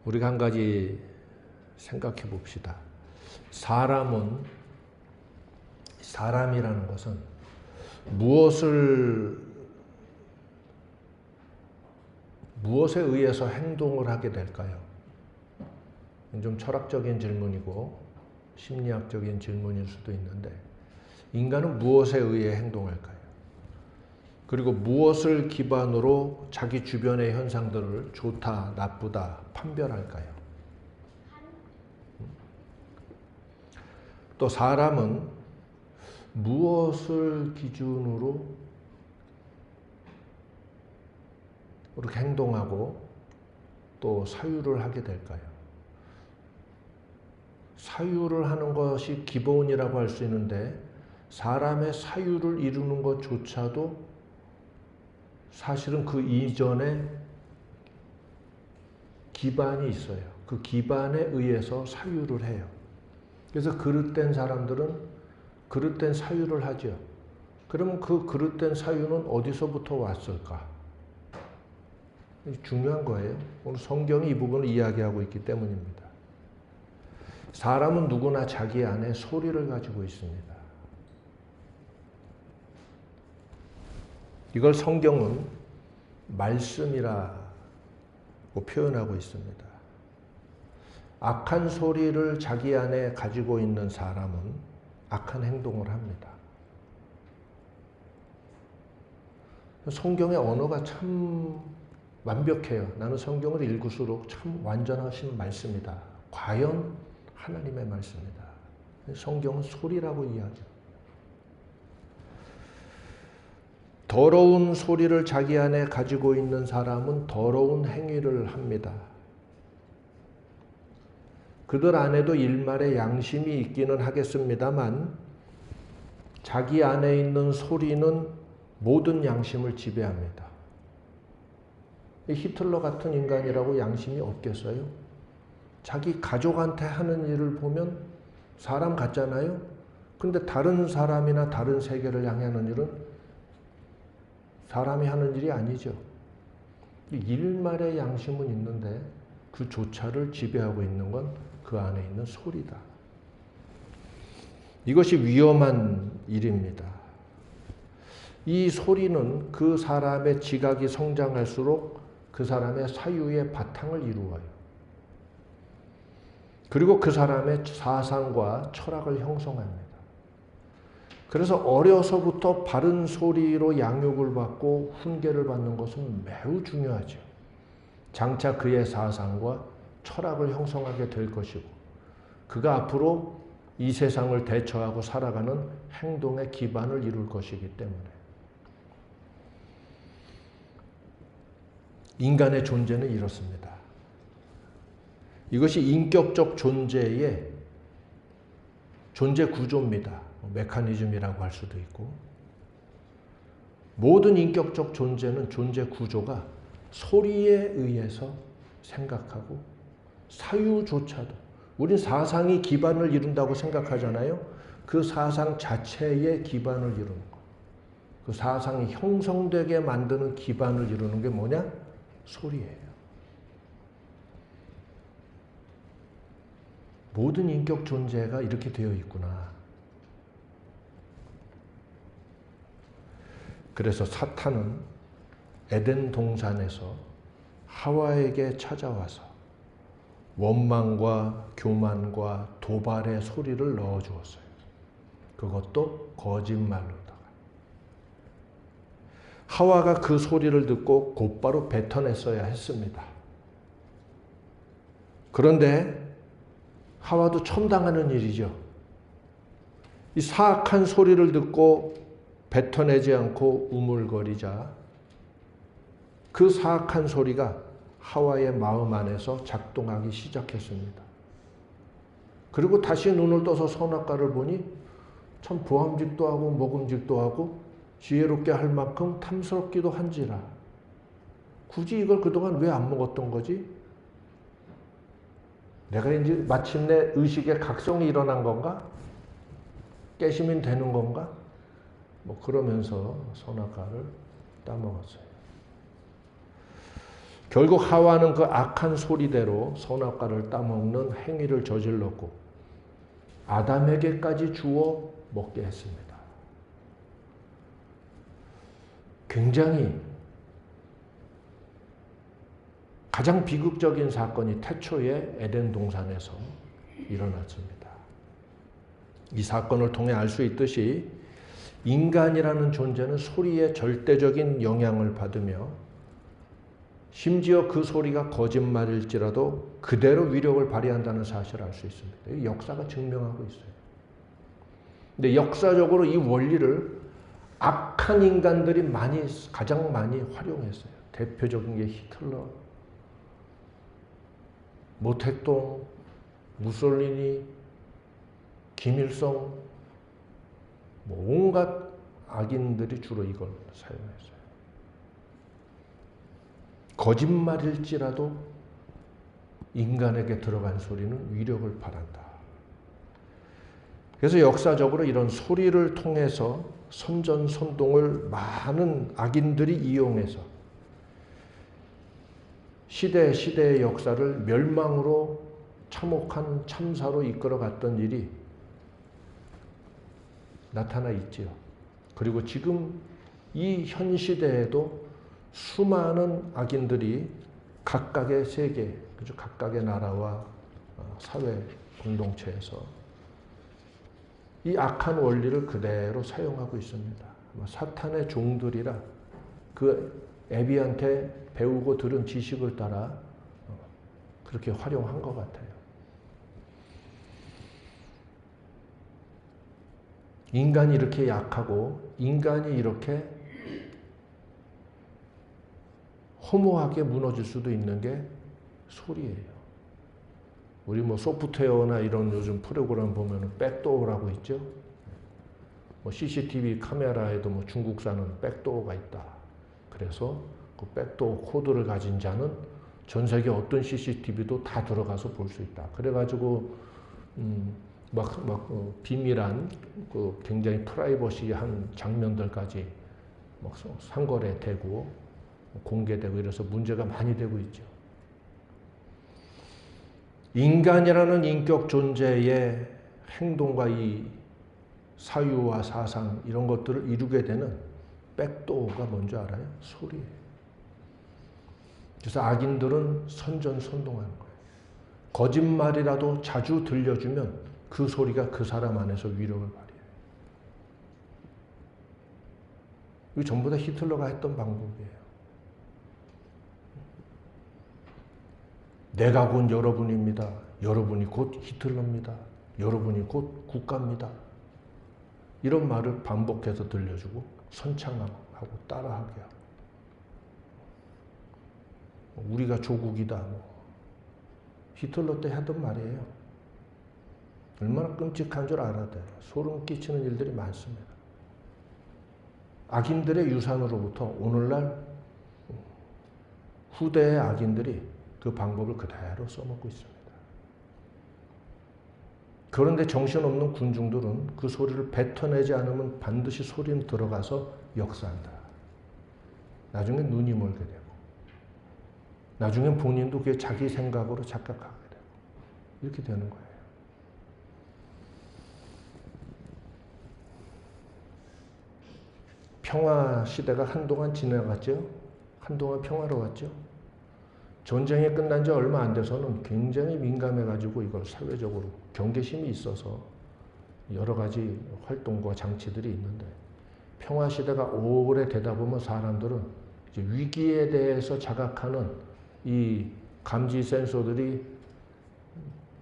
우리가 한 가지 생각해 봅시다. 사람이라는 것은 무엇에 의해서 행동을 하게 될까요? 좀 철학적인 질문이고 심리학적인 질문일 수도 있는데, 인간은 무엇에 의해 행동할까요? 그리고 무엇을 기반으로 자기 주변의 현상들을 좋다, 나쁘다 판별할까요? 또 사람은 무엇을 기준으로 그렇게 행동하고 또 사유를 하게 될까요? 사유를 하는 것이 기본이라고 할 수 있는데, 사람의 사유를 이루는 것조차도 사실은 그 이전에 기반이 있어요. 그 기반에 의해서 사유를 해요. 그래서 그릇된 사람들은 그릇된 사유를 하죠. 그러면 그 그릇된 사유는 어디서부터 왔을까? 중요한 거예요. 오늘 성경이 이 부분을 이야기하고 있기 때문입니다. 사람은 누구나 자기 안에 소리를 가지고 있습니다. 이걸 성경은 말씀이라고 표현하고 있습니다. 악한 소리를 자기 안에 가지고 있는 사람은 악한 행동을 합니다. 성경의 언어가 참 완벽해요. 나는 성경을 읽을수록 참 완전하신 말씀이다. 과연 하나님의 말씀이다. 성경은 소리라고 이야기하죠. 더러운 소리를 자기 안에 가지고 있는 사람은 더러운 행위를 합니다. 그들 안에도 일말의 양심이 있기는 하겠습니다만, 자기 안에 있는 소리는 모든 양심을 지배합니다. 히틀러 같은 인간이라고 양심이 없겠어요? 자기 가족한테 하는 일을 보면 사람 같잖아요? 근데 다른 사람이나 다른 세계를 향하는 일은 사람이 하는 일이 아니죠. 일말의 양심은 있는데 그조차를 지배하고 있는 건 그 안에 있는 소리다. 이것이 위험한 일입니다. 이 소리는 그 사람의 지각이 성장할수록 그 사람의 사유의 바탕을 이루어요. 그리고 그 사람의 사상과 철학을 형성합니다. 그래서 어려서부터 바른 소리로 양육을 받고 훈계를 받는 것은 매우 중요하죠. 장차 그의 사상과 철학을 형성하게 될 것이고, 그가 앞으로 이 세상을 대처하고 살아가는 행동의 기반을 이룰 것이기 때문에. 인간의 존재는 이렇습니다. 이것이 인격적 존재의 존재 구조입니다. 메커니즘이라고 할 수도 있고, 모든 인격적 존재는 존재 구조가 소리에 의해서 생각하고, 사유조차도, 우린 사상이 기반을 이룬다고 생각하잖아요. 그 사상 자체의 기반을 이루는 거. 그 사상이 형성되게 만드는 기반을 이루는 게 뭐냐? 소리예요. 모든 인격 존재가 이렇게 되어 있구나. 그래서 사탄은 에덴 동산에서 하와에게 찾아와서 원망과 교만과 도발의 소리를 넣어주었어요. 그것도 거짓말로다가. 하와가 그 소리를 듣고 곧바로 뱉어냈어야 했습니다. 그런데 하와도 처음 당하는 일이죠. 이 사악한 소리를 듣고 뱉어내지 않고 우물거리자 그 사악한 소리가 하와의 마음 안에서 작동하기 시작했습니다. 그리고 다시 눈을 떠서 선악과를 보니 참 보암직도 하고 먹음직도 하고 지혜롭게 할 만큼 탐스럽기도 한지라. 굳이 이걸 그동안 왜 안 먹었던 거지? 내가 이제 마침내 의식의 각성이 일어난 건가? 깨시면 되는 건가? 그러면서 선악과를 따먹었어요. 결국 하와는 그 악한 소리대로 선악과를 따먹는 행위를 저질렀고 아담에게까지 주어 먹게 했습니다. 굉장히 가장 비극적인 사건이 태초에 에덴 동산에서 일어났습니다. 이 사건을 통해 알 수 있듯이 인간이라는 존재는 소리에 절대적인 영향을 받으며 심지어 그 소리가 거짓말일지라도 그대로 위력을 발휘한다는 사실을 알 수 있습니다. 역사가 증명하고 있어요. 근데 역사적으로 이 원리를 악한 인간들이 가장 많이 활용했어요. 대표적인 게 히틀러, 모택동, 무솔리니, 김일성, 온갖 악인들이 주로 이걸 사용했어요. 거짓말일지라도 인간에게 들어간 소리는 위력을 발한다. 그래서 역사적으로 이런 소리를 통해서 선전선동을 많은 악인들이 이용해서 시대의 역사를 멸망으로 참혹한 참사로 이끌어갔던 일이 나타나 있지요. 그리고 지금 이 현 시대에도 수많은 악인들이 각각의 세계, 각각의 나라와 사회 공동체에서 이 악한 원리를 그대로 사용하고 있습니다. 사탄의 종들이라 그 애비한테 배우고 들은 지식을 따라 그렇게 활용한 것 같아요. 인간이 이렇게 약하고 인간이 이렇게 허무하게 무너질 수도 있는 게 소리예요. 우리 소프트웨어나 이런 요즘 프로그램 보면 백도어라고 있죠. CCTV 카메라에도 중국산은 백도어가 있다. 그래서 그 백도어 코드를 가진 자는 전 세계 어떤 CCTV도 다 들어가서 볼 수 있다. 그래가지고 비밀한 그 굉장히 프라이버시한 장면들까지 상거래되고 공개되고 이래서 문제가 많이 되고 있죠. 인간이라는 인격 존재의 행동과 이 사유와 사상 이런 것들을 이루게 되는 백도어가 뭔지 알아요? 소리예요. 그래서 악인들은 선전선동하는 거예요. 거짓말이라도 자주 들려주면 그 소리가 그 사람 안에서 위력을 발휘해요. 이거 전부 다 히틀러가 했던 방법이에요. 내가 곧 여러분입니다. 여러분이 곧 히틀러입니다. 여러분이 곧 국가입니다. 이런 말을 반복해서 들려주고 선창하고 따라하게 하고 우리가 조국이다. 히틀러 때 하던 말이에요. 얼마나 끔찍한 줄 알아야 돼요. 소름 끼치는 일들이 많습니다. 악인들의 유산으로부터 오늘날 후대의 악인들이 그 방법을 그대로 써먹고 있습니다. 그런데 정신없는 군중들은 그 소리를 뱉어내지 않으면 반드시 소리는 들어가서 역사한다. 나중에 눈이 멀게 되고 나중엔 본인도 그게 자기 생각으로 착각하게 되고 이렇게 되는 거예요. 평화 시대가 한동안 지나갔죠. 한동안 평화로웠죠. 전쟁이 끝난 지 얼마 안 돼서는 굉장히 민감해가지고 이걸 사회적으로 경계심이 있어서 여러 가지 활동과 장치들이 있는데 평화 시대가 오래 되다 보면 사람들은 이제 위기에 대해서 자각하는 이 감지 센서들이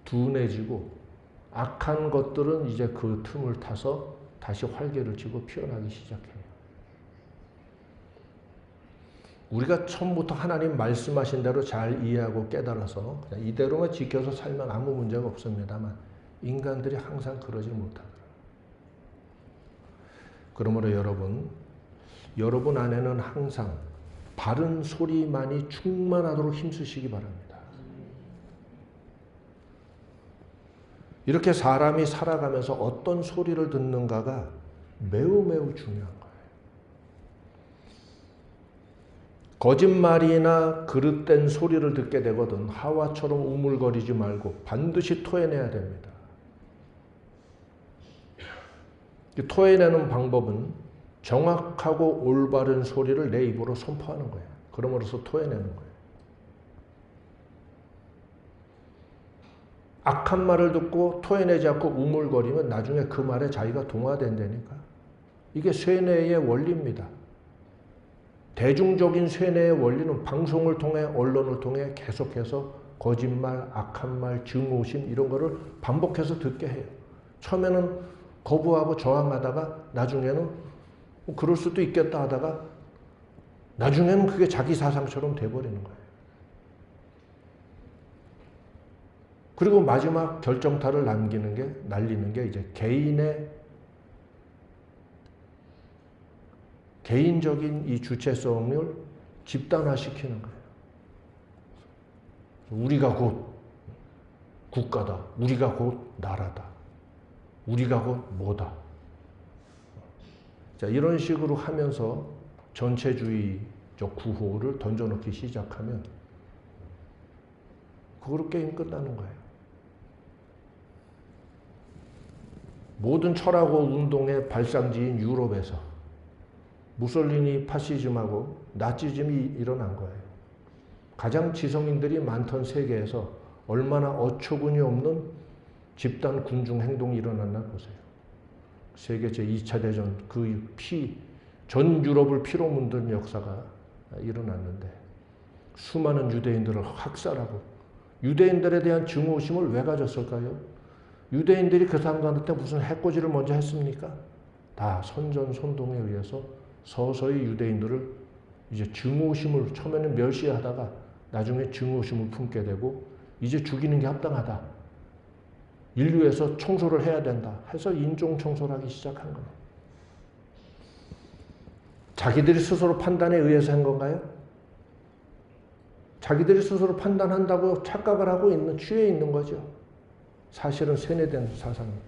둔해지고 악한 것들은 이제 그 틈을 타서 다시 활개를 치고 피어나기 시작해요. 우리가 처음부터 하나님 말씀하신 대로 잘 이해하고 깨달아서 그냥 이대로만 지켜서 살면 아무 문제가 없습니다만 인간들이 항상 그러지 못하더라고요. 그러므로 여러분 안에는 항상 바른 소리만이 충만하도록 힘쓰시기 바랍니다. 이렇게 사람이 살아가면서 어떤 소리를 듣는가가 매우 중요한 거예요. 거짓말이나 그릇된 소리를 듣게 되거든 하와처럼 우물거리지 말고 반드시 토해내야 됩니다. 토해내는 방법은 정확하고 올바른 소리를 내 입으로 선포하는 거예요. 그럼으로써 토해내는 거예요. 악한 말을 듣고 토해내지 않고 우물거리면 나중에 그 말에 자기가 동화된다니까. 이게 쇠뇌의 원리입니다. 대중적인 쇠뇌의 원리는 방송을 통해 언론을 통해 계속해서 거짓말, 악한 말, 증오심 이런 거를 반복해서 듣게 해요. 처음에는 거부하고 저항하다가 나중에는 그럴 수도 있겠다 하다가 나중에는 그게 자기 사상처럼 돼버리는 거예요. 그리고 마지막 결정타를 날리는 게 이제 개인적인 이 주체성을 집단화시키는 거예요. 우리가 곧 국가다. 우리가 곧 나라다. 우리가 곧 뭐다. 자, 이런 식으로 하면서 전체주의적 구호를 던져놓기 시작하면 그거로 게임 끝나는 거예요. 모든 철학과 운동의 발상지인 유럽에서 무솔리니 파시즘하고 나치즘이 일어난 거예요. 가장 지성인들이 많던 세계에서 얼마나 어처구니 없는 집단 군중 행동이 일어났나 보세요. 세계 제2차 대전 전 유럽을 피로 문든 역사가 일어났는데 수많은 유대인들을 학살하고 유대인들에 대한 증오심을 왜 가졌을까요? 유대인들이 그 사람들한테 무슨 해코지를 먼저 했습니까? 다 선전선동에 의해서 서서히 유대인들을 이제 증오심을 처음에는 멸시하다가 나중에 증오심을 품게 되고 이제 죽이는 게 합당하다. 인류에서 청소를 해야 된다 해서 인종 청소를 하기 시작한 거예요. 자기들이 스스로 판단에 의해서 한 건가요? 자기들이 스스로 판단한다고 착각을 하고 취해 있는 거죠. 사실은 세뇌된 사상입니다.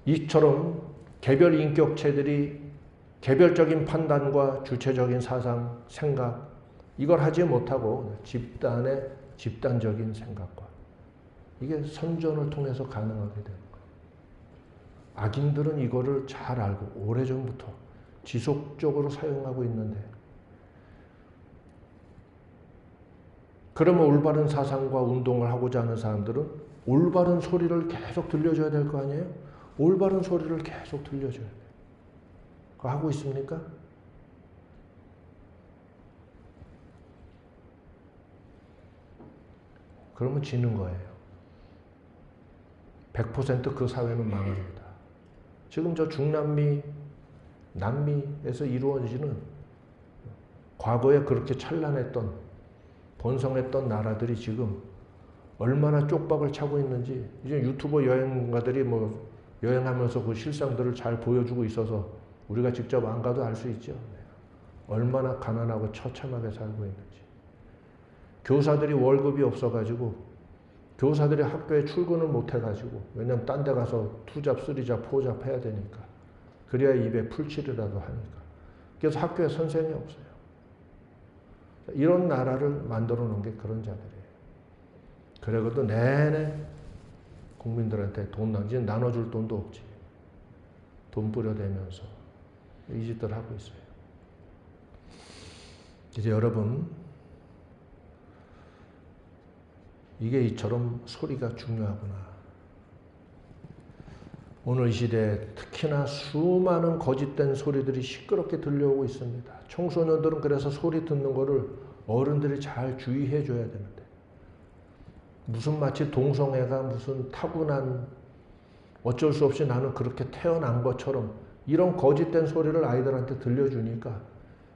이처럼 개별 인격체들이 개별적인 판단과 주체적인 사상, 생각 이걸 하지 못하고 집단적인 생각과 이게 선전을 통해서 가능하게 되는 거예요. 악인들은 이거를 잘 알고 오래전부터 지속적으로 사용하고 있는데 그러면 올바른 사상과 운동을 하고자 하는 사람들은 올바른 소리를 계속 들려줘야 될 거 아니에요? 올바른 소리를 계속 들려줘야 돼요. 그거 하고 있습니까? 그러면 지는 거예요. 100% 그 사회는 망합니다. 지금 저 중남미, 남미에서 이루어지는 과거에 그렇게 찬란했던 번성했던 나라들이 지금 얼마나 쪽박을 차고 있는지 이제 유튜버 여행가들이 여행하면서 그 실상들을 잘 보여주고 있어서 우리가 직접 안 가도 알 수 있죠. 얼마나 가난하고 처참하게 살고 있는지. 교사들이 월급이 없어가지고 교사들이 학교에 출근을 못 해가지고 왜냐면 딴 데 가서 투잡, 쓰리잡, 포잡 해야 되니까 그래야 입에 풀칠이라도 하니까 그래서 학교에 선생이 없어요. 이런 나라를 만들어 놓은 게 그런 자들이에요. 그래도 내내 국민들한테 돈 나눠줄 돈도 없지. 돈 뿌려대면서 이 짓들 하고 있어요. 이제 여러분 이게 이처럼 소리가 중요하구나. 오늘 이 시대에 특히나 수많은 거짓된 소리들이 시끄럽게 들려오고 있습니다. 청소년들은 그래서 소리 듣는 거를 어른들이 잘 주의해 줘야 되는데 무슨 마치 동성애가 무슨 타고난 어쩔 수 없이 나는 그렇게 태어난 것처럼 이런 거짓된 소리를 아이들한테 들려주니까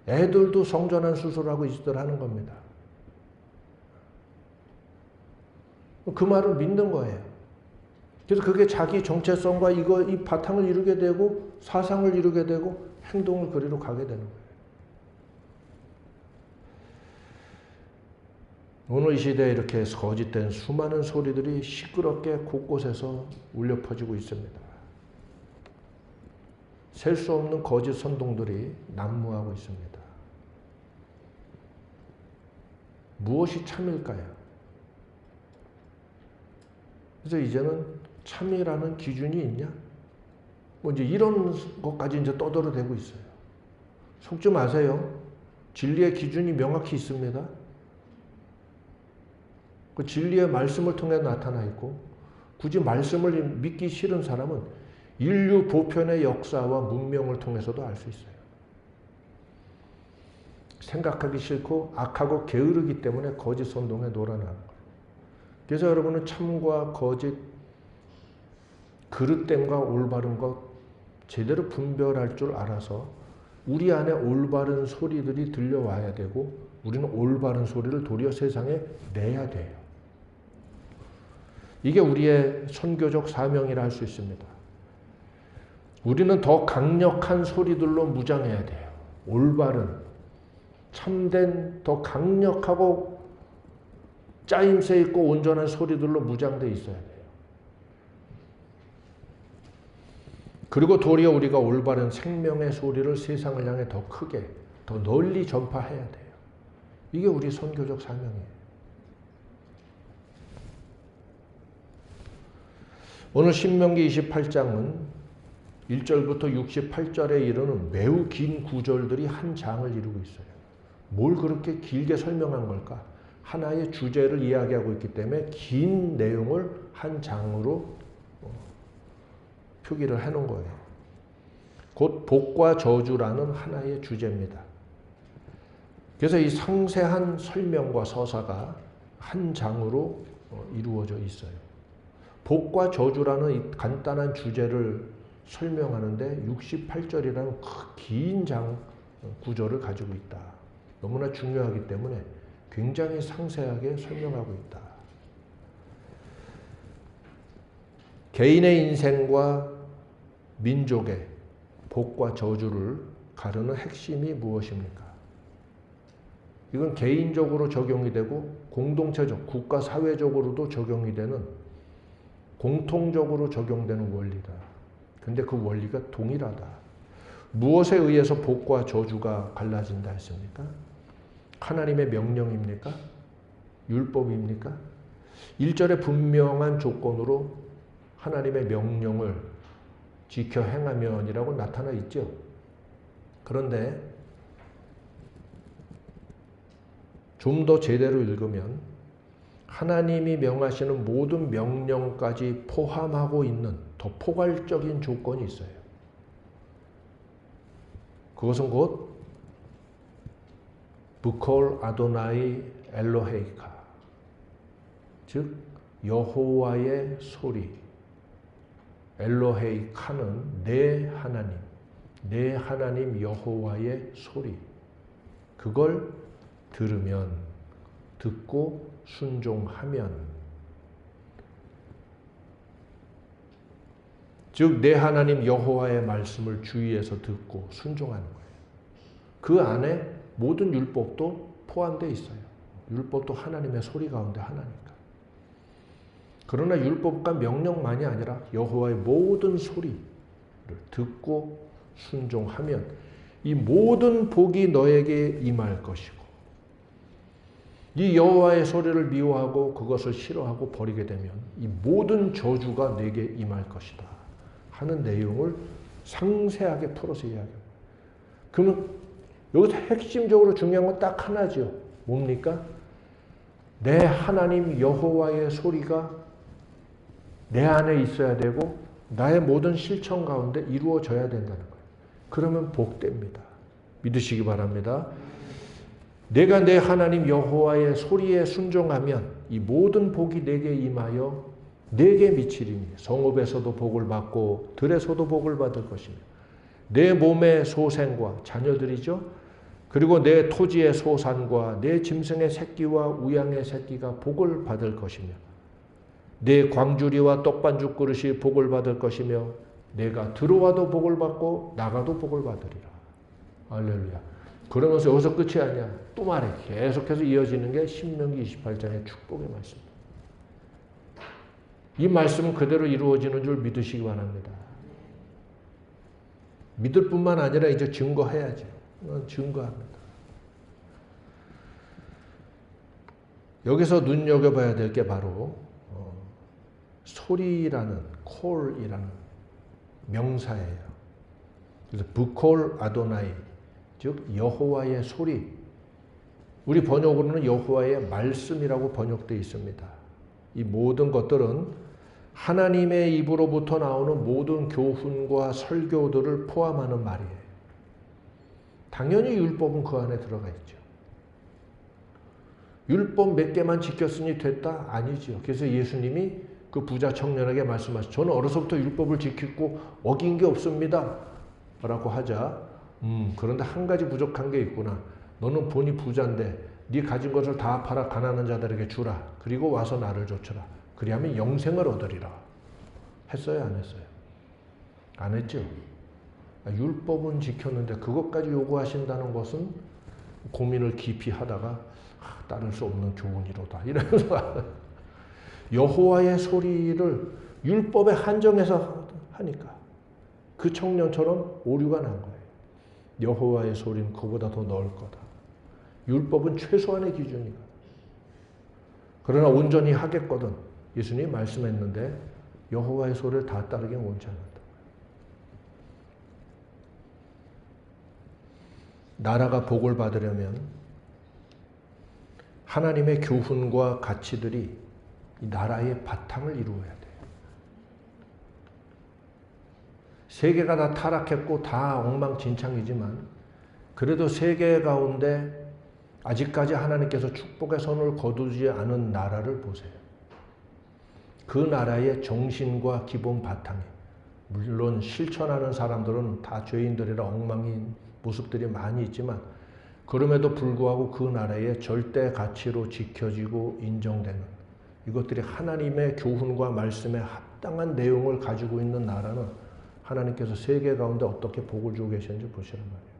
애들도 성전환 수술하고 이 짓을 하는 겁니다. 그 말을 믿는 거예요. 그래서 그게 자기 정체성과 이 바탕을 이루게 되고 사상을 이루게 되고 행동을 그리로 가게 되는 거예요. 오늘 이 시대에 이렇게 거짓된 수많은 소리들이 시끄럽게 곳곳에서 울려 퍼지고 있습니다. 셀 수 없는 거짓 선동들이 난무하고 있습니다. 무엇이 참일까요? 그래서 이제는 참이라는 기준이 있냐? 뭐 이제 이런 것까지 이제 떠들어대고 있어요. 속지 마세요. 진리의 기준이 명확히 있습니다. 그 진리의 말씀을 통해 나타나 있고, 굳이 말씀을 믿기 싫은 사람은 인류 보편의 역사와 문명을 통해서도 알 수 있어요. 생각하기 싫고 악하고 게으르기 때문에 거짓 선동에 놀아나는 거예요. 그래서 여러분은 참과 거짓, 그릇됨과 올바른 것 제대로 분별할 줄 알아서 우리 안에 올바른 소리들이 들려와야 되고, 우리는 올바른 소리를 도리어 세상에 내야 돼요. 이게 우리의 선교적 사명이라 할 수 있습니다. 우리는 더 강력한 소리들로 무장해야 돼요. 올바른, 참된, 더 강력하고 짜임새 있고 온전한 소리들로 무장되어 있어야 돼요. 그리고 도리어 우리가 올바른 생명의 소리를 세상을 향해 더 크게, 더 널리 전파해야 돼요. 이게 우리 선교적 사명이에요. 오늘 신명기 28장은 1절부터 68절에 이르는 매우 긴 구절들이 한 장을 이루고 있어요. 뭘 그렇게 길게 설명한 걸까? 하나의 주제를 이야기하고 있기 때문에 긴 내용을 한 장으로 표기를 해놓은 거예요. 곧 복과 저주라는 하나의 주제입니다. 그래서 이 상세한 설명과 서사가 한 장으로 이루어져 있어요. 복과 저주라는 이 간단한 주제를 설명하는데 68절이라는 긴 장 구절을 가지고 있다. 너무나 중요하기 때문에 굉장히 상세하게 설명하고 있다. 개인의 인생과 민족의 복과 저주를 가르는 핵심이 무엇입니까? 이건 개인적으로 적용이 되고 공동체적, 국가 사회적으로도 적용이 되는, 공통적으로 적용되는 원리다. 근데 그 원리가 동일하다. 무엇에 의해서 복과 저주가 갈라진다 했습니까? 하나님의 명령입니까? 율법입니까? 1절에 분명한 조건으로 하나님의 명령을 지켜 행하면이라고 나타나 있죠. 그런데 좀 더 제대로 읽으면 하나님이 명하시는 모든 명령까지 포함하고 있는 더 포괄적인 조건이 있어요. 그것은 곧 브콜 아도나이 엘로헤이카, 즉 여호와의 소리. 엘로헤이카는 내 하나님, 내 하나님 여호와의 소리. 그걸 들으면, 듣고 순종하면, 즉 내 하나님 여호와의 말씀을 주의해서 듣고 순종하는 거예요. 그 안에 모든 율법도 포함되어 있어요. 율법도 하나님의 소리 가운데 하나니까. 그러나 율법과 명령만이 아니라 여호와의 모든 소리를 듣고 순종하면 이 모든 복이 너에게 임할 것이고, 이 여호와의 소리를 미워하고 그것을 싫어하고 버리게 되면 이 모든 저주가 내게 임할 것이다 하는 내용을 상세하게 풀어서 이야기합니다. 그러면 여기서 핵심적으로 중요한 건 딱 하나죠. 뭡니까? 내 하나님 여호와의 소리가 내 안에 있어야 되고 나의 모든 실천 가운데 이루어져야 된다는 거예요. 그러면 복됩니다. 믿으시기 바랍니다. 내가 내 하나님 여호와의 소리에 순종하면 이 모든 복이 내게 임하여 내게 미치리니 성읍에서도 복을 받고 들에서도 복을 받을 것이며 내 몸의 소생과 자녀들이죠. 그리고 내 토지의 소산과 내 짐승의 새끼와 우양의 새끼가 복을 받을 것이며 내 광주리와 떡반죽 그릇이 복을 받을 것이며 내가 들어와도 복을 받고 나가도 복을 받으리라. 할렐루야. 그러면서 여기서 끝이 아니야. 또 말해. 계속해서 이어지는 게 신명기 28장의 축복의 말씀입니다. 이 말씀은 그대로 이루어지는 줄 믿으시기 바랍니다. 믿을 뿐만 아니라 이제 증거해야죠. 증거합니다. 여기서 눈여겨봐야 될 게 바로 소리라는 콜이라는 명사예요. 그래서 브콜 아도나이, 즉 여호와의 소리. 우리 번역으로는 여호와의 말씀이라고 번역되어 있습니다. 이 모든 것들은 하나님의 입으로부터 나오는 모든 교훈과 설교들을 포함하는 말이에요. 당연히 율법은 그 안에 들어가 있죠. 율법 몇 개만 지켰으니 됐다? 아니죠. 그래서 예수님이 그 부자 청년에게 말씀하시죠. 저는 어려서부터 율법을 지키고 어긴 게 없습니다. 라고 하자, 그런데 한 가지 부족한 게 있구나. 너는 본이 부자인데 네 가진 것을 다 팔아 가난한 자들에게 주라. 그리고 와서 나를 좇으라. 그리하면 영생을 얻으리라. 했어요? 안 했어요? 안 했죠. 율법은 지켰는데 그것까지 요구하신다는 것은 고민을 깊이 하다가 따를 수 없는 교훈이로다. 이러면서 여호와의 소리를 율법에 한정해서 하니까 그 청년처럼 오류가 난 거예요. 여호와의 소리는 그보다 더 넓을 거다. 율법은 최소한의 기준이다. 그러나 온전히 하겠거든. 예수님이 말씀했는데 여호와의 소리를 다 따르기는 원치 않는다. 나라가 복을 받으려면 하나님의 교훈과 가치들이 이 나라의 바탕을 이루어야 돼요. 세계가 다 타락했고 다 엉망진창이지만 그래도 세계 가운데 아직까지 하나님께서 축복의 선을 거두지 않은 나라를 보세요. 그 나라의 정신과 기본 바탕에, 물론 실천하는 사람들은 다 죄인들이라 엉망인 모습들이 많이 있지만 그럼에도 불구하고 그 나라의 절대 가치로 지켜지고 인정되는 이것들이 하나님의 교훈과 말씀에 합당한 내용을 가지고 있는 나라는 하나님께서 세계 가운데 어떻게 복을 주고 계시는지 보시란 말이에요.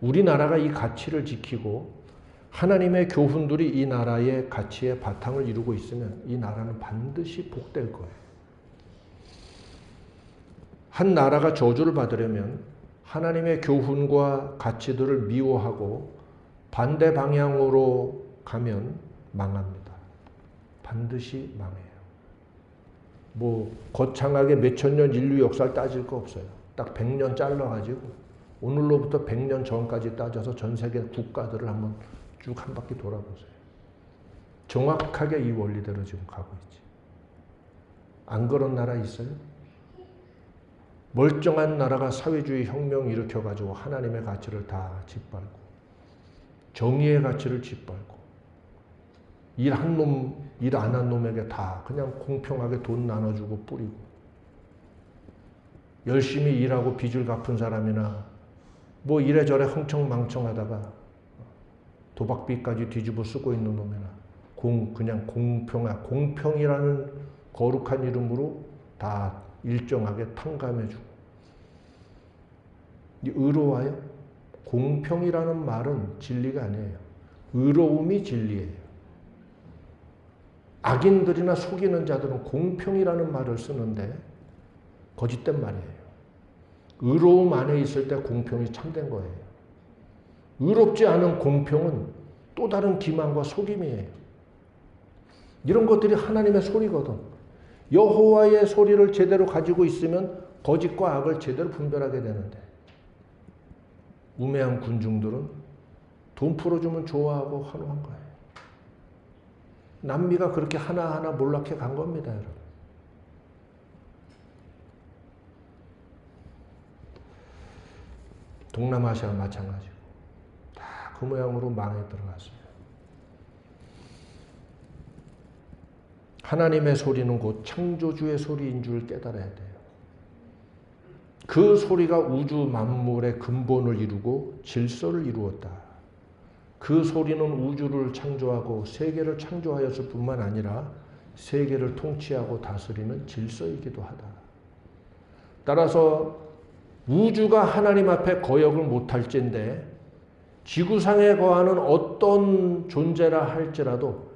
우리나라가 이 가치를 지키고 하나님의 교훈들이 이 나라의 가치의 바탕을 이루고 있으면 이 나라는 반드시 복될 거예요. 한 나라가 저주를 받으려면 하나님의 교훈과 가치들을 미워하고 반대 방향으로 가면 망합니다. 반드시 망해요. 뭐 거창하게 몇천 년 인류 역사를 따질 거 없어요. 딱 100년 잘라가지고 오늘로부터 100년 전까지 따져서 전 세계 국가들을 한번 쭉 한 바퀴 돌아보세요. 정확하게 이 원리대로 지금 가고 있지. 안 그런 나라 있어요? 멀쩡한 나라가 사회주의 혁명 일으켜가지고 하나님의 가치를 다 짓밟고 정의의 가치를 짓밟고 일한 놈, 일 안 한 놈에게 다 그냥 공평하게 돈 나눠주고 뿌리고 열심히 일하고 빚을 갚은 사람이나 뭐 이래저래 흥청망청하다가 도박빚까지 뒤집어 쓰고 있는 놈이나 그냥 공평이라는 거룩한 이름으로 다 일정하게 탕감해주고 의로와요? 공평이라는 말은 진리가 아니에요. 의로움이 진리예요. 악인들이나 속이는 자들은 공평이라는 말을 쓰는데 거짓된 말이에요. 의로움 안에 있을 때 공평이 참된 거예요. 의롭지 않은 공평은 또 다른 기만과 속임이에요. 이런 것들이 하나님의 소리거든. 여호와의 소리를 제대로 가지고 있으면 거짓과 악을 제대로 분별하게 되는데 우매한 군중들은 돈 풀어주면 좋아하고 환호한 거예요. 남미가 그렇게 하나하나 몰락해 간 겁니다, 여러분. 동남아시아 마찬가지고 다 그 모양으로 망해 들어갔어요. 하나님의 소리는 곧 창조주의 소리인 줄 깨달아야 돼요. 그 소리가 우주 만물의 근본을 이루고 질서를 이루었다. 그 소리는 우주를 창조하고 세계를 창조하였을 뿐만 아니라 세계를 통치하고 다스리는 질서이기도 하다. 따라서 우주가 하나님 앞에 거역을 못할진데 지구상에 거하는 어떤 존재라 할지라도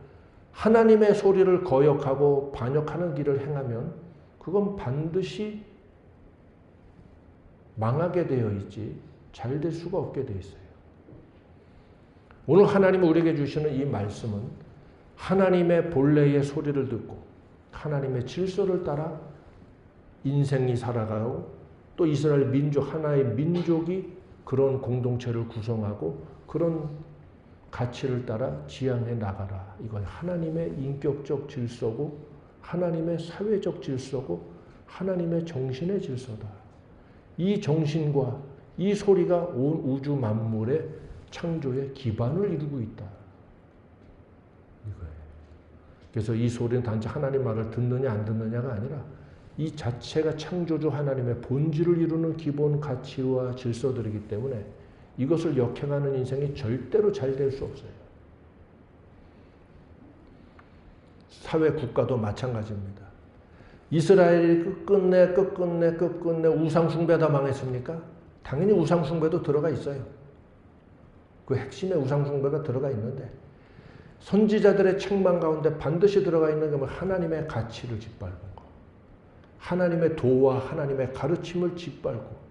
하나님의 소리를 거역하고 반역하는 길을 행하면 그건 반드시 망하게 되어 있지 잘 될 수가 없게 되어 있어요. 오늘 하나님이 우리에게 주시는 이 말씀은 하나님의 본래의 소리를 듣고 하나님의 질서를 따라 인생이 살아가고 또 이스라엘 민족, 하나의 민족이 그런 공동체를 구성하고 그런 가치를 따라 지향해 나가라. 이건 하나님의 인격적 질서고 하나님의 사회적 질서고 하나님의 정신의 질서다. 이 정신과 이 소리가 온 우주 만물의 창조의 기반을 이루고 있다. 이거예요. 그래서 이 소리는 단지 하나님 말을 듣느냐 안 듣느냐가 아니라 이 자체가 창조주 하나님의 본질을 이루는 기본 가치와 질서들이기 때문에 이것을 역행하는 인생이 절대로 잘 될 수 없어요. 사회 국가도 마찬가지입니다. 이스라엘이 끝끝내 우상숭배다 망했습니까? 당연히 우상숭배도 들어가 있어요. 그 핵심의 우상숭배가 들어가 있는데 선지자들의 책망 가운데 반드시 들어가 있는 게 하나님의 가치를 짓밟은 거. 하나님의 도와 하나님의 가르침을 짓밟고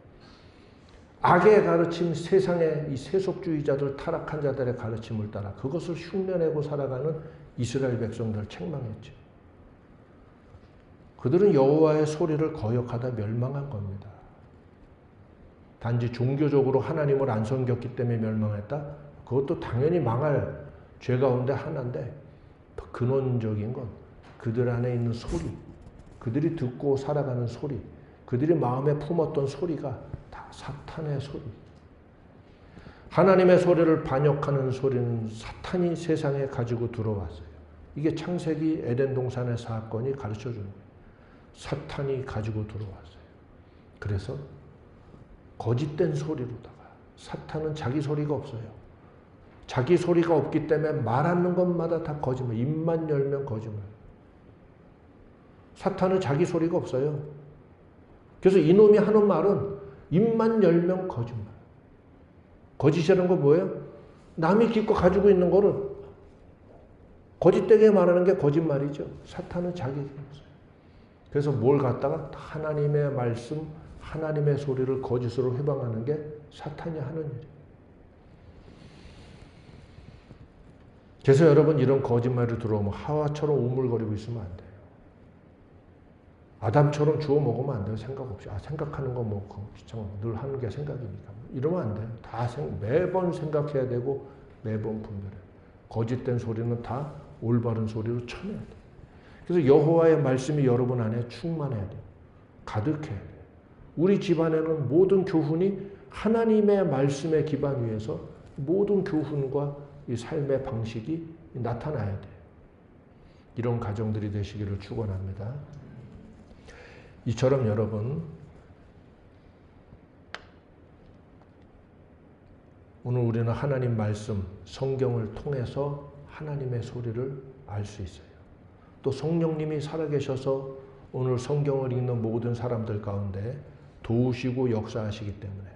악의 가르침, 세상의 이 세속주의자들, 타락한 자들의 가르침을 따라 그것을 흉내내고 살아가는 이스라엘 백성들을 책망했죠. 그들은 여호와의 소리를 거역하다 멸망한 겁니다. 단지 종교적으로 하나님을 안 섬겼기 때문에 멸망했다? 그것도 당연히 망할 죄 가운데 하나인데 더 근원적인 건 그들 안에 있는 소리, 그들이 듣고 살아가는 소리, 그들이 마음에 품었던 소리가 다 사탄의 소리. 하나님의 소리를 반역하는 소리는 사탄이 세상에 가지고 들어왔어요. 이게 창세기 에덴 동산의 사건이 가르쳐주는 거예요. 사탄이 가지고 들어왔어요. 그래서 거짓된 소리로다가 사탄은 자기 소리가 없어요. 자기 소리가 없기 때문에 말하는 것마다 다 거짓말. 입만 열면 거짓말. 사탄은 자기 소리가 없어요. 그래서 이놈이 하는 말은 입만 열면 거짓말. 거짓이라는 건 뭐예요? 남이 기껏 가지고 있는 거를 거짓되게 말하는 게 거짓말이죠. 사탄은 자기 없어요. 그래서 뭘 갖다가 하나님의 말씀, 하나님의 소리를 거짓으로 회방하는 게 사탄이 하는 일이에요. 그래서 여러분 이런 거짓말이 들어오면 하와처럼 우물거리고 있으면 안 돼요. 아담처럼 주워 먹으면 안 돼요. 생각 없이. 생각하는 거 뭐 늘 하는 게 생각이니까. 이러면 안 돼요. 매번 생각해야 되고 매번 분별해야 돼요. 거짓된 소리는 다 올바른 소리로 쳐내야 돼요. 그래서 여호와의 말씀이 여러분 안에 충만해야 돼요. 가득해야 돼요. 우리 집안에는 모든 교훈이 하나님의 말씀의 기반 위에서 모든 교훈과 이 삶의 방식이 나타나야 돼요. 이런 가정들이 되시기를 축원합니다. 이처럼 여러분 오늘 우리는 하나님 말씀, 성경을 통해서 하나님의 소리를 알 수 있어요. 또 성령님이 살아계셔서 오늘 성경을 읽는 모든 사람들 가운데 도우시고 역사하시기 때문에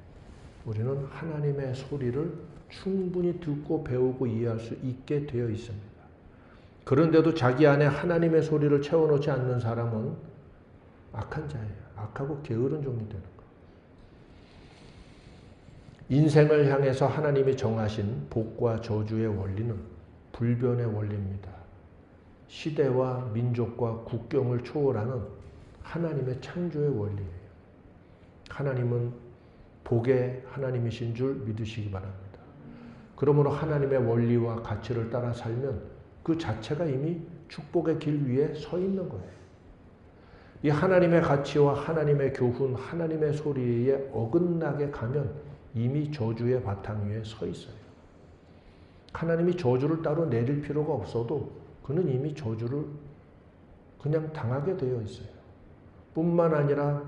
우리는 하나님의 소리를 충분히 듣고 배우고 이해할 수 있게 되어 있습니다. 그런데도 자기 안에 하나님의 소리를 채워놓지 않는 사람은 악한 자예요. 악하고 게으른 종이 되는 거예요. 인생을 향해서 하나님이 정하신 복과 저주의 원리는 불변의 원리입니다. 시대와 민족과 국경을 초월하는 하나님의 창조의 원리예요. 하나님은 복의 하나님이신 줄 믿으시기 바랍니다. 그러므로 하나님의 원리와 가치를 따라 살면 그 자체가 이미 축복의 길 위에 서 있는 거예요. 이 하나님의 가치와 하나님의 교훈, 하나님의 소리에 어긋나게 가면 이미 저주의 바탕 위에 서 있어요. 하나님이 저주를 따로 내릴 필요가 없어도 그는 이미 저주를 그냥 당하게 되어 있어요. 뿐만 아니라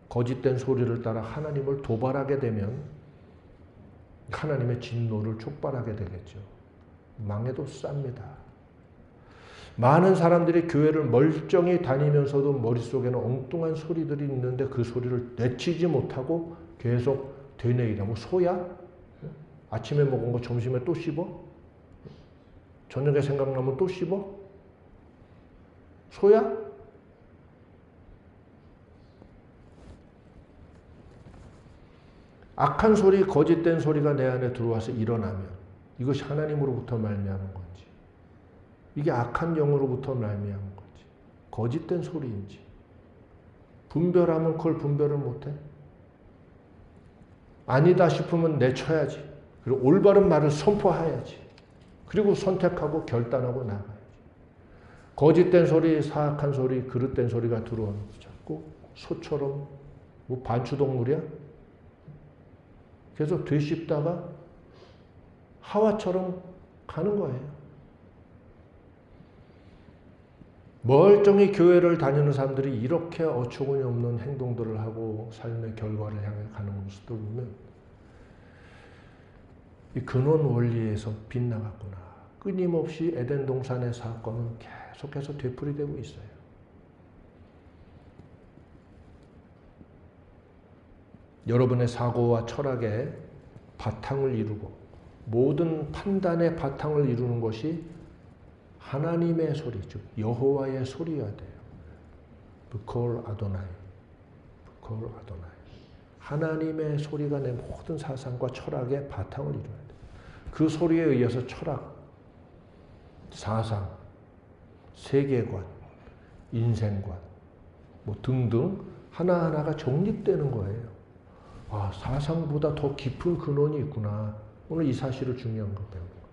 거짓된 소리를 따라 하나님을 도발하게 되면 하나님의 진노를 촉발하게 되겠죠. 망해도 쌉니다. 많은 사람들이 교회를 멀쩡히 다니면서도 머릿속에는 엉뚱한 소리들이 있는데 그 소리를 내치지 못하고 계속 되뇌이다. 뭐 소야? 아침에 먹은 거 점심에 또 씹어? 저녁에 생각나면 또 씹어? 소야? 악한 소리, 거짓된 소리가 내 안에 들어와서 일어나면 이것이 하나님으로부터 말미암은 건지, 이게 악한 영으로부터 말미암은 건지, 거짓된 소리인지 분별하면 그걸 분별을 못해. 아니다 싶으면 내쳐야지. 그리고 올바른 말을 선포해야지. 그리고 선택하고 결단하고 나가야지. 거짓된 소리, 사악한 소리, 그릇된 소리가 들어오는 거 자꾸 소처럼 뭐 반추동물이야? 계속 되씹다가 하와처럼 가는 거예요. 멀쩡히 교회를 다니는 사람들이 이렇게 어처구니 없는 행동들을 하고 삶의 결과를 향해 가는 모습을 보면 이 근원 원리에서 빗나갔구나. 끊임없이 에덴 동산의 사건은 계속해서 되풀이되고 있어요. 여러분의 사고와 철학의 바탕을 이루고 모든 판단의 바탕을 이루는 것이 하나님의 소리, 즉 여호와의 소리여야 돼요. 브콜 아도나이, 브콜 아도나이. 하나님의 소리가 내 모든 사상과 철학의 바탕을 이루어야 돼요. 그 소리에 의해서 철학, 사상, 세계관, 인생관, 뭐 등등 하나하나가 정립되는 거예요. 아, 사상보다 더 깊은 근원이 있구나. 오늘 이 사실을 중요한 거 배우는 거.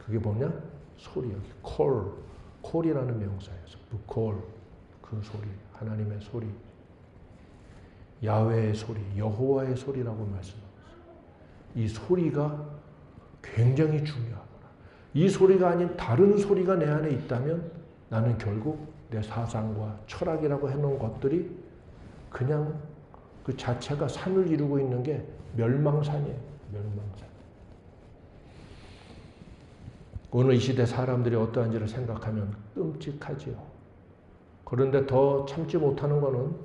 그게 뭐냐? 소리, 여기 콜, 콜이라는 명사에서 콜, 그 소리, 하나님의 소리, 야훼의 소리, 여호와의 소리라고 말씀합니다. 이 소리가 굉장히 중요하구나. 이 소리가 아닌 다른 소리가 내 안에 있다면 나는 결국 내 사상과 철학이라고 해놓은 것들이 그냥 그 자체가 산을 이루고 있는 게 멸망산이에요. 멸망산. 오늘 이 시대 사람들이 어떠한지를 생각하면 끔찍하지요. 그런데 더 참지 못하는 것은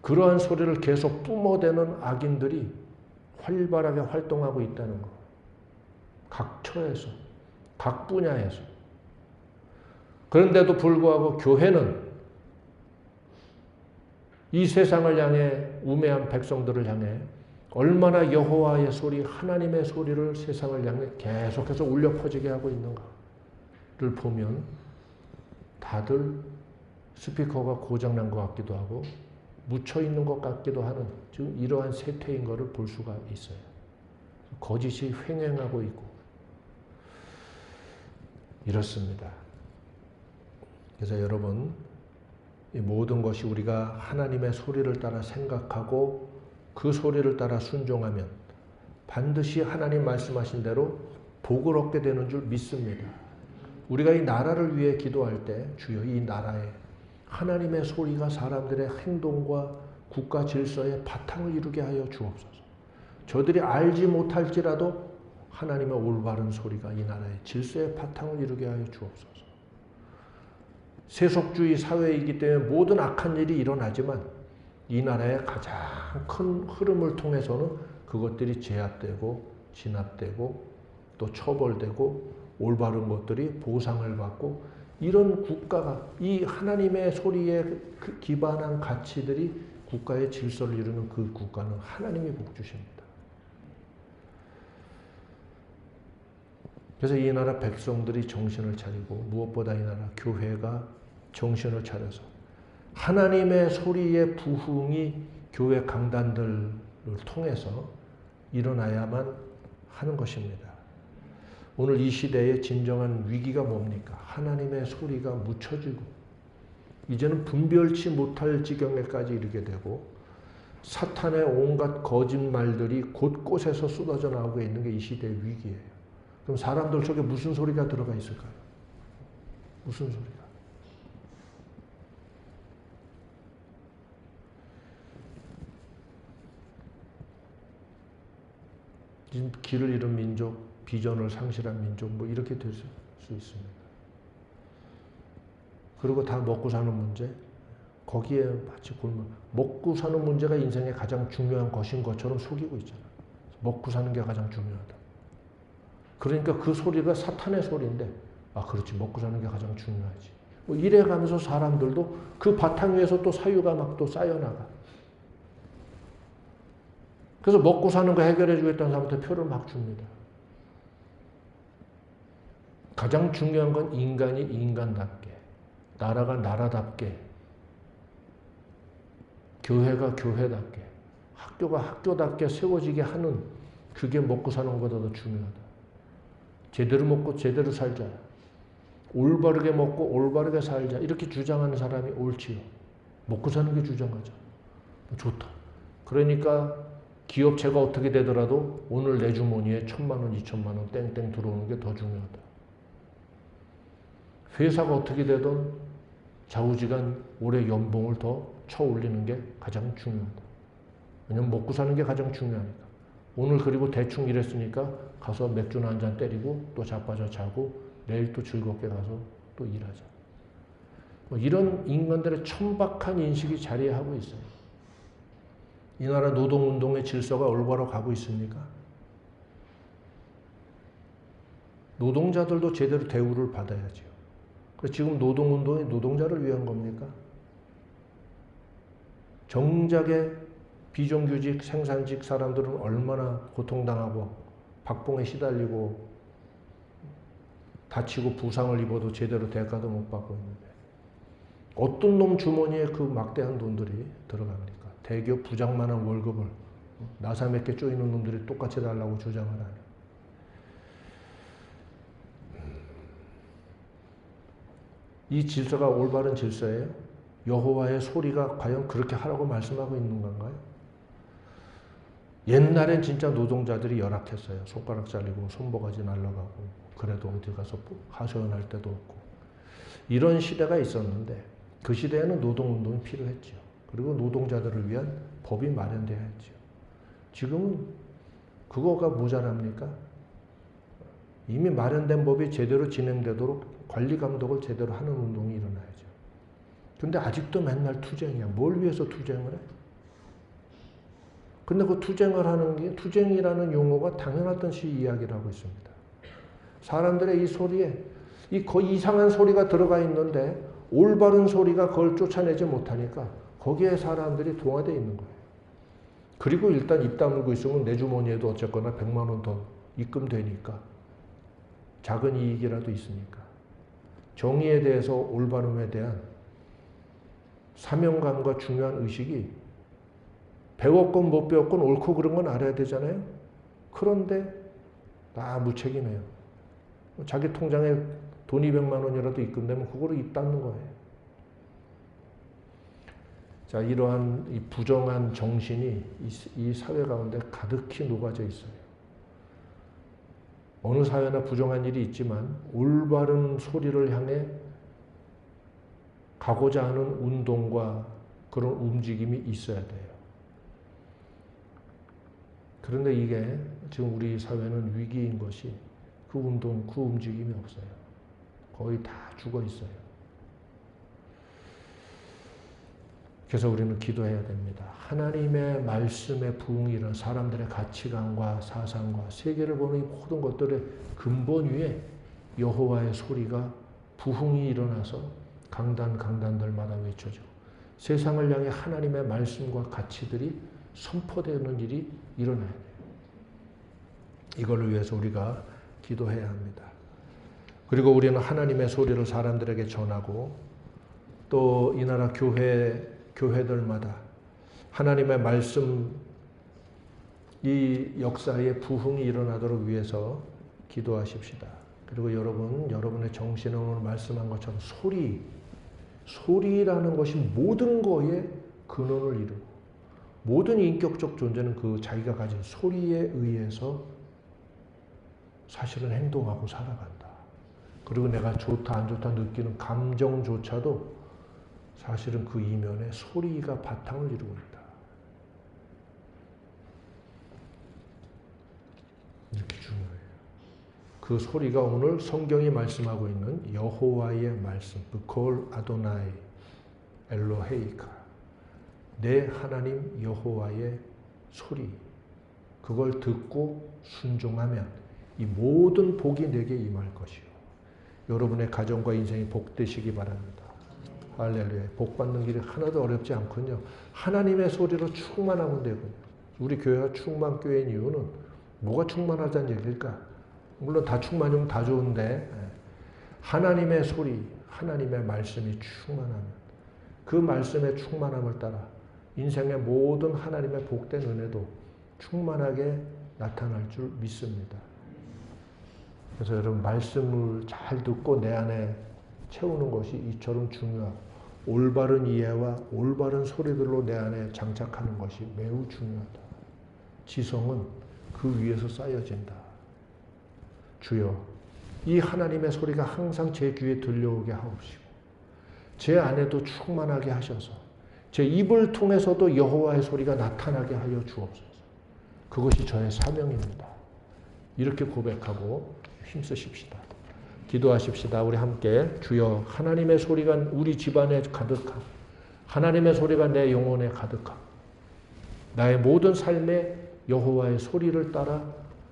그러한 소리를 계속 뿜어대는 악인들이 활발하게 활동하고 있다는 것. 각 처에서, 각 분야에서. 그런데도 불구하고 교회는 이 세상을 향해 우매한 백성들을 향해 얼마나 여호와의 소리, 하나님의 소리를 세상을 향해 계속해서 울려 퍼지게 하고 있는가를 보면 다들 스피커가 고장난 것 같기도 하고 묻혀있는 것 같기도 하는 지금 이러한 세태인 것을 볼 수가 있어요. 거짓이 횡행하고 있고 이렇습니다. 그래서 여러분, 이 모든 것이 우리가 하나님의 소리를 따라 생각하고 그 소리를 따라 순종하면 반드시 하나님 말씀하신 대로 복을 얻게 되는 줄 믿습니다. 우리가 이 나라를 위해 기도할 때 주여 이 나라에 하나님의 소리가 사람들의 행동과 국가 질서의 바탕을 이루게 하여 주옵소서. 저들이 알지 못할지라도 하나님의 올바른 소리가 이 나라의 질서의 바탕을 이루게 하여 주옵소서. 세속주의 사회이기 때문에 모든 악한 일이 일어나지만 이 나라의 가장 큰 흐름을 통해서는 그것들이 제압되고 진압되고 또 처벌되고 올바른 것들이 보상을 받고 이런 국가가 이 하나님의 소리에 기반한 가치들이 국가의 질서를 이루는 그 국가는 하나님이 복 주십니다. 그래서 이 나라 백성들이 정신을 차리고 무엇보다 이 나라 교회가 정신을 차려서 하나님의 소리의 부흥이 교회 강단들을 통해서 일어나야만 하는 것입니다. 오늘 이 시대의 진정한 위기가 뭡니까? 하나님의 소리가 묻혀지고 이제는 분별치 못할 지경에까지 이르게 되고 사탄의 온갖 거짓말들이 곳곳에서 쏟아져 나오고 있는 게 이 시대의 위기예요. 그럼 사람들 속에 무슨 소리가 들어가 있을까요? 무슨 소리가? 지금 길을 잃은 민족, 비전을 상실한 민족, 뭐 이렇게 될 수 있습니다. 그리고 다 먹고 사는 문제, 거기에 마치 먹고 사는 문제가 인생의 가장 중요한 것인 것처럼 속이고 있잖아요. 먹고 사는 게 가장 중요하다. 그러니까 그 소리가 사탄의 소리인데, 아, 그렇지, 먹고 사는 게 가장 중요하지. 뭐 이래가면서 사람들도 그 바탕 위에서 또 사유가 막 또 쌓여나가. 그래서 먹고 사는 거 해결해 주겠다는 사람한테 표를 막 줍니다. 가장 중요한 건 인간이 인간답게, 나라가 나라답게, 교회가 교회답게, 학교가 학교답게 세워지게 하는, 그게 먹고 사는 것보다 더 중요하다. 제대로 먹고 제대로 살자. 올바르게 먹고 올바르게 살자. 이렇게 주장하는 사람이 옳지요. 먹고 사는 게 주장하자. 좋다. 그러니까 기업체가 어떻게 되더라도 오늘 내 주머니에 1,000만 원, 2,000만 원 땡땡 들어오는 게 더 중요하다. 회사가 어떻게 되든 좌우지간 올해 연봉을 더 쳐올리는 게 가장 중요하다. 왜냐면 먹고 사는 게 가장 중요하니까. 오늘 그리고 대충 일했으니까 가서 맥주나 한잔 때리고 또 자빠져 자고 내일 또 즐겁게 가서 또 일하자. 뭐 이런 인간들의 천박한 인식이 자리하고 있어요. 이 나라 노동운동의 질서가 올바로 가고 있습니까? 노동자들도 제대로 대우를 받아야죠. 그래서 지금 노동운동이 노동자를 위한 겁니까? 정작에 비정규직 생산직 사람들은 얼마나 고통당하고 박봉에 시달리고 다치고 부상을 입어도 제대로 대가도 못 받고 있는데 어떤 놈 주머니에 그 막대한 돈들이 들어갑니까? 대기업 부장만한 월급을 나사 몇 개 쪼이는 놈들이 똑같이 달라고 주장을 하네. 이 질서가 올바른 질서예요? 여호와의 소리가 과연 그렇게 하라고 말씀하고 있는 건가요? 옛날엔 진짜 노동자들이 열악했어요. 손가락 잘리고 손바가지 날아가고 그래도 어디 가서 하소연할 데도 없고 이런 시대가 있었는데 그 시대에는 노동운동이 필요했죠. 그리고 노동자들을 위한 법이 마련돼야 했죠. 지금은 그거가 모자랍니까? 이미 마련된 법이 제대로 진행되도록 관리 감독을 제대로 하는 운동이 일어나야죠. 근데 아직도 맨날 투쟁이야. 뭘 위해서 투쟁을 해? 근데 그 투쟁을 하는 게, 투쟁이라는 용어가 당연하듯이 이야기를 하고 있습니다. 사람들의 이 소리에, 거의 이상한 소리가 들어가 있는데, 올바른 소리가 그걸 쫓아내지 못하니까, 거기에 사람들이 동화되어 있는 거예요. 그리고 일단 입 다물고 있으면 내 주머니에도 어쨌거나 100만 원 더 입금되니까, 작은 이익이라도 있으니까. 정의에 대해서 올바름에 대한 사명감과 중요한 의식이 배웠건 못 배웠건 옳고 그른 건 알아야 되잖아요. 그런데 무책임해요. 자기 통장에 돈 200만 원이라도 입금되면 그거로 입 닫는 거예요. 자, 이러한 이 부정한 정신이 이 사회 가운데 가득히 녹아져 있어요. 어느 사회나 부정한 일이 있지만 올바른 소리를 향해 가고자 하는 운동과 그런 움직임이 있어야 돼요. 그런데 이게 지금 우리 사회는 위기인 것이 그 운동, 그 움직임이 없어요. 거의 다 죽어 있어요. 그래서 우리는 기도해야 됩니다. 하나님의 말씀에 부응이 일어난 사람들의 가치관과 사상과 세계를 보는 이 모든 것들의 근본 위에 여호와의 소리가 부흥이 일어나서 강단들마다 외쳐지고 세상을 향해 하나님의 말씀과 가치들이 선포되는 일이 일어나야 돼요. 이걸 위해서 우리가 기도해야 합니다. 그리고 우리는 하나님의 소리를 사람들에게 전하고 또 이 나라 교회들마다 하나님의 말씀 이 역사의 부흥이 일어나도록 위해서 기도하십시다. 그리고 여러분의 정신은 오늘 말씀한 것처럼 소리라는 것이 모든 거에 근원을 이루고 모든 인격적 존재는 그 자기가 가진 소리에 의해서 사실은 행동하고 살아간다. 그리고 내가 좋다 안 좋다 느끼는 감정조차도 사실은 그 이면에 소리가 바탕을 이루고 있다. 이렇게 중요해요. 그 소리가 오늘 성경이 말씀하고 있는 여호와의 말씀, 브콜 아도나이 엘로헤이카, 내 하나님 여호와의 소리, 그걸 듣고 순종하면 이 모든 복이 내게 임할 것이요. 여러분의 가정과 인생이 복되시기 바랍니다. 할렐루야. 복 받는 길이 하나도 어렵지 않군요. 하나님의 소리로 충만하면 되군요. 우리 교회가 충만교회인 이유는 뭐가 충만하다는 얘기일까? 물론 다 충만이면 다 좋은데 하나님의 소리, 하나님의 말씀이 충만하면 그 말씀의 충만함을 따라 인생의 모든 하나님의 복된 은혜도 충만하게 나타날 줄 믿습니다. 그래서 여러분 말씀을 잘 듣고 내 안에 채우는 것이 이처럼 중요하고 올바른 이해와 올바른 소리들로 내 안에 장착하는 것이 매우 중요하다. 지성은 그 위에서 쌓여진다. 주여, 이 하나님의 소리가 항상 제 귀에 들려오게 하옵시고 제 안에도 충만하게 하셔서 제 입을 통해서도 여호와의 소리가 나타나게 하여 주옵소서. 그것이 저의 사명입니다. 이렇게 고백하고 힘쓰십시다. 기도하십시다. 우리 함께 주여, 하나님의 소리가 우리 집안에 가득하고 하나님의 소리가 내 영혼에 가득하고 나의 모든 삶에 여호와의 소리를 따라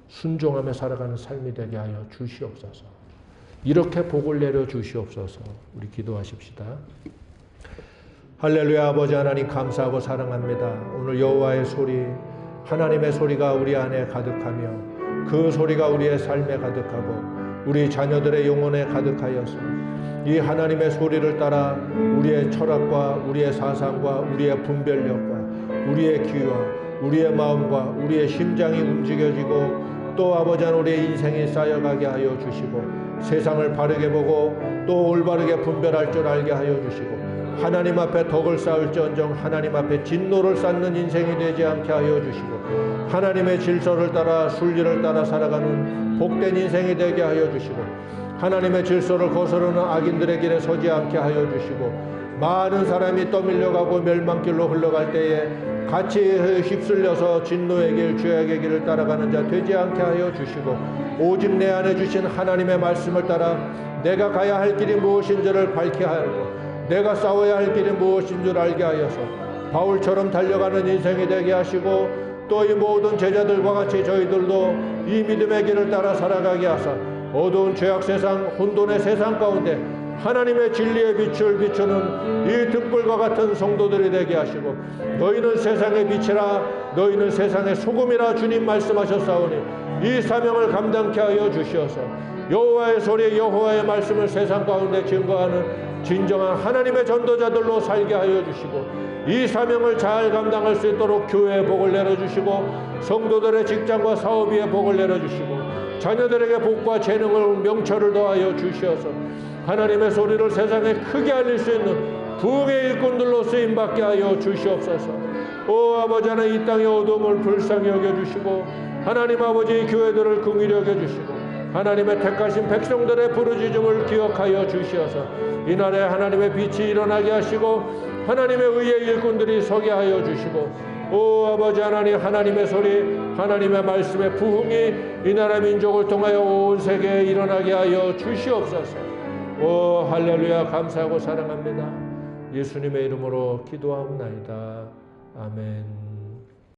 순종하며 살아가는 삶이 되게 하여 주시옵소서. 이렇게 복을 내려 주시옵소서. 우리 기도하십시다. 할렐루야. 아버지 하나님 감사하고 사랑합니다. 오늘 여호와의 소리, 하나님의 소리가 우리 안에 가득하며 그 소리가 우리의 삶에 가득하고 우리 자녀들의 영혼에 가득하여서 이 하나님의 소리를 따라 우리의 철학과 우리의 사상과 우리의 분별력과 우리의 귀와 우리의 마음과 우리의 심장이 움직여지고 또 아버지 하나님 우리의 인생이 쌓여가게 하여 주시고 세상을 바르게 보고 또 올바르게 분별할 줄 알게 하여 주시고 하나님 앞에 덕을 쌓을지언정 하나님 앞에 진노를 쌓는 인생이 되지 않게 하여 주시고 하나님의 질서를 따라 순리를 따라 살아가는 복된 인생이 되게 하여 주시고 하나님의 질서를 거스르는 악인들의 길에 서지 않게 하여 주시고 많은 사람이 떠밀려가고 멸망길로 흘러갈 때에 같이 휩쓸려서 진노의 길, 죄악의 길을 따라가는 자 되지 않게 하여 주시고 오직 내 안에 주신 하나님의 말씀을 따라 내가 가야 할 길이 무엇인지를 밝게 하고 내가 싸워야 할 길이 무엇인 줄 알게 하여서 바울처럼 달려가는 인생이 되게 하시고 또 이 모든 제자들과 같이 저희들도 이 믿음의 길을 따라 살아가게 하사 어두운 죄악 세상, 혼돈의 세상 가운데 하나님의 진리의 빛을 비추는 이 등불과 같은 성도들이 되게 하시고 너희는 세상의 빛이라 너희는 세상의 소금이라 주님 말씀하셨사오니 이 사명을 감당케 하여 주시어서 여호와의 소리, 여호와의 말씀을 세상 가운데 증거하는 진정한 하나님의 전도자들로 살게 하여 주시고 이 사명을 잘 감당할 수 있도록 교회의 복을 내려주시고 성도들의 직장과 사업 위에 복을 내려주시고 자녀들에게 복과 재능을 명철을 더하여 주시어서 하나님의 소리를 세상에 크게 알릴 수 있는 부흥의 일꾼들로 쓰임받게 하여 주시옵소서. 오 아버지 하나님 이 땅의 어둠을 불쌍히 여겨주시고 하나님 아버지 교회들을 긍휼히 여겨주시고 하나님의 택하신 백성들의 부르짖음을 기억하여 주시어서 이날에 하나님의 빛이 일어나게 하시고 하나님의 의의 일꾼들이 서게 하여 주시고 오 아버지 하나님 하나님의 소리 하나님의 말씀의 부흥이 이 나라 민족을 통하여 온 세계에 일어나게 하여 주시옵소서. 오 할렐루야 감사하고 사랑합니다. 예수님의 이름으로 기도하옵나이다. 아멘.